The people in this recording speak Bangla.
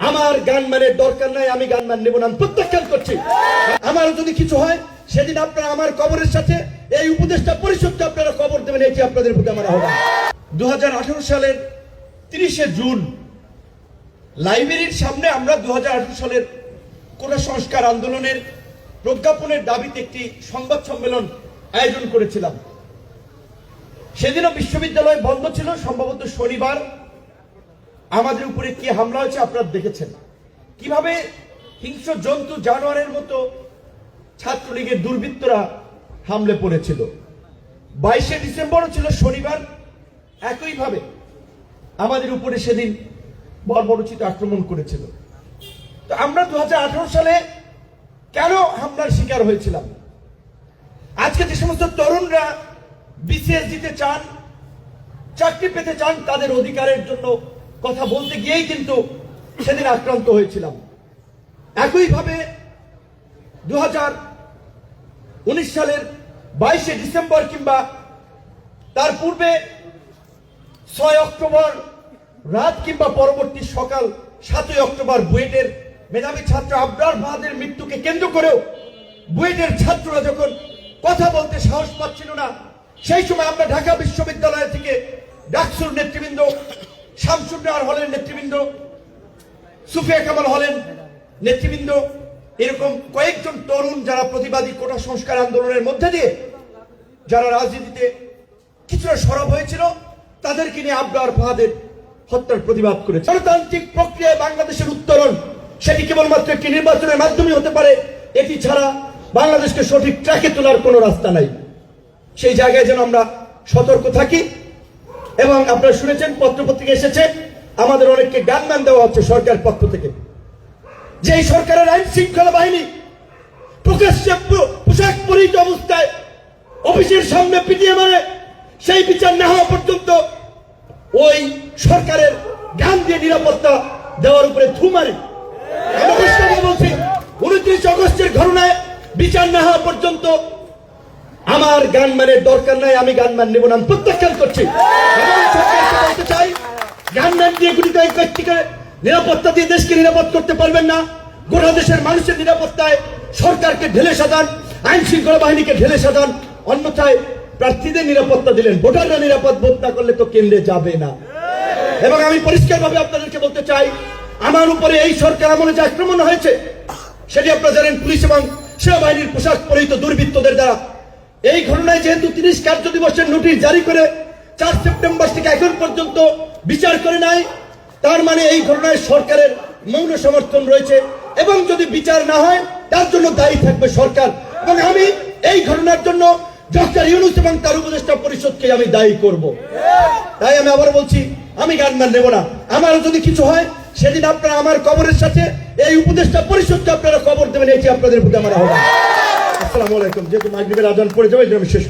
আমার গানম্যানের দরকার নাই, আমি গানম্যান নেব না, আমি প্রত্যাখ্যান করছি। আমার যদি কিছু হয় সেদিন আপনারা আমার কবরের সাথে এই উপদেষ্টা পরিষদকে আপনারা কবর দেবেন, এটি আপনাদের প্রতি আমার আহ্বান। 2018 সালের 30শে জুন লাইব্রেরির সামনে আমরা 2018 সালের কোটা সংস্কার আন্দোলনের প্রজ্ঞাপনের দাবিতে একটি সংবাদ সম্মেলন আয়োজন করেছিলাম। সেদিনও বিশ্ববিদ্যালয় বন্ধ ছিল, সম্ভবত শনিবার। আমাদের উপরে কি হামলা হয়েছে আপনারা দেখেছেন, কিভাবে হিংস্র জন্তু জানোয়ারের মতো ছাত্রলীগের দুর্বৃত্তরা হামলে পড়েছিল। 22শে ডিসেম্বরও ছিল শনিবার, একইভাবে আমাদের উপরে সেদিন বর্বরোচিত আক্রমণ করেছিল। তো আমরা 2018 সালে কেন হামলার শিকার হয়েছিলাম? আজকে যে সমস্ত তরুণরা বিসিএস দিতে চান, চাকরি পেতে চান, তাদের অধিকারের জন্য কথা বলতে গিয়েই কিন্তু সেদিন আক্রান্ত হয়েছিলাম। একইভাবে 2019 সালের 22শে ডিসেম্বর কিংবা তার পূর্বে 6 অক্টোবর রাত কিংবা পরবর্তী সকাল 7ই অক্টোবর বুয়েটের মেধাবী ছাত্র আবরার ফাহাদের মৃত্যুকে কেন্দ্র করেও বুয়েটের ছাত্ররা যখন কথা বলতে সাহস পাচ্ছিল না, সেই সময় আমরা ঢাকা বিশ্ববিদ্যালয় থেকে ডাকসুর নেতৃবৃন্দ, শামসুর নাহার হলের নেতৃবৃন্দ, সুফিয়া কামাল হলেন নেতৃবৃন্দ, এরকম কয়েকজন তরুণ যারা প্রতিবাদী কোটা সংস্কার আন্দোলনের মধ্যে দিয়ে যারা রাজনীতিতে কিছুটা সরব হয়েছিল, তাদেরকে নিয়ে আবরার ফাহাদের হত্যার প্রতিবাদ করেছে। গণতান্ত্রিক প্রক্রিয়ায় বাংলাদেশের উত্তরণ সেটি কেবলমাত্র একটি নির্বাচনের মাধ্যমে হতে পারে, এটি ছাড়া বাংলাদেশকে সঠিক ট্র্যাকে তোলার কোনো রাস্তা নাই। সেই জায়গায় যেন আমরা সতর্ক থাকি। এবং আপনারা শুনেছেন, পত্রপত্রিকা এসেছে, আমাদের অনেককে গানম্যান দেওয়া হচ্ছে সরকার পক্ষ থেকে। যে এই সরকারের আইন শৃঙ্খলা বাহিনী প্রকাশ্যে পোশাক পরিহিত অবস্থায় অফিসের সামনে পিটিয়ে মারে, সেই বিচার না হওয়া পর্যন্ত ওই সরকারের গান দিয়ে নিরাপত্তা দেওয়ার উপরে থু মারে। বলছি, 29 আগস্টের ঘটনায় বিচার না হওয়া পর্যন্ত আমার গানম্যানের দরকার নাই, আমি গানম্যান নেব না, আমি প্রত্যাখ্যান করছি। বলতে চাই, গানম্যান দিয়ে গুলি ব্যক্তিকে নিরাপত্তা দিয়ে দেশকে নিরাপদ করতে পারবেন না। গোটা দেশের মানুষের নিরাপত্তায় সরকারকে ঢেলে সাজান, আইন শৃঙ্খলা বাহিনীকে ঢেলে সাজান, অন্যথায় প্রার্থীদের নিরাপত্তা দিলেন, ভোটাররা নিরাপদ বোধ না করলে তো কেন্দ্রে যাবে না। এবং আমি পরিষ্কারভাবে আপনাদেরকে বলতে চাই, আমার উপরে এই সরকার আমলে যে আক্রমণ হয়েছে সেটি আপনারা জানেন, পুলিশ এবং সেনাবাহিনীর পোশাক পরিহিত দুর্বৃত্তদের দ্বারা। এই ঘটনায় যেহেতু 30 কার্য দিবসের নোটিশ জারি করে 4 সেপ্টেম্বর থেকে এখন পর্যন্ত বিচার করে নাই, তার মানে এই ঘটনায় সরকারের মৌন সমর্থন রয়েছে, এবং যদি বিচার না হয় তার জন্য দায়ী থাকবে সরকার। এবং আমি এই ঘটনার জন্য ডক্টর ইউনূস এবং তার উপদেষ্টা পরিষদকে আমি দায়ী করব। তাই আমি আবার বলছি, আমি গানম্যান নেব না। আমার যদি কিছু হয় সেদিন আপনারা আমার কবরের সাথে এই উপদেষ্টা পরিষদকে আপনারা কবর দেবেন, এটি আপনাদের প্রতি আমার আহ্বান। আসসালামু আলাইকুম। যেহেতু মাগরিবের আজান পড়ে যাবে, আমি শেষ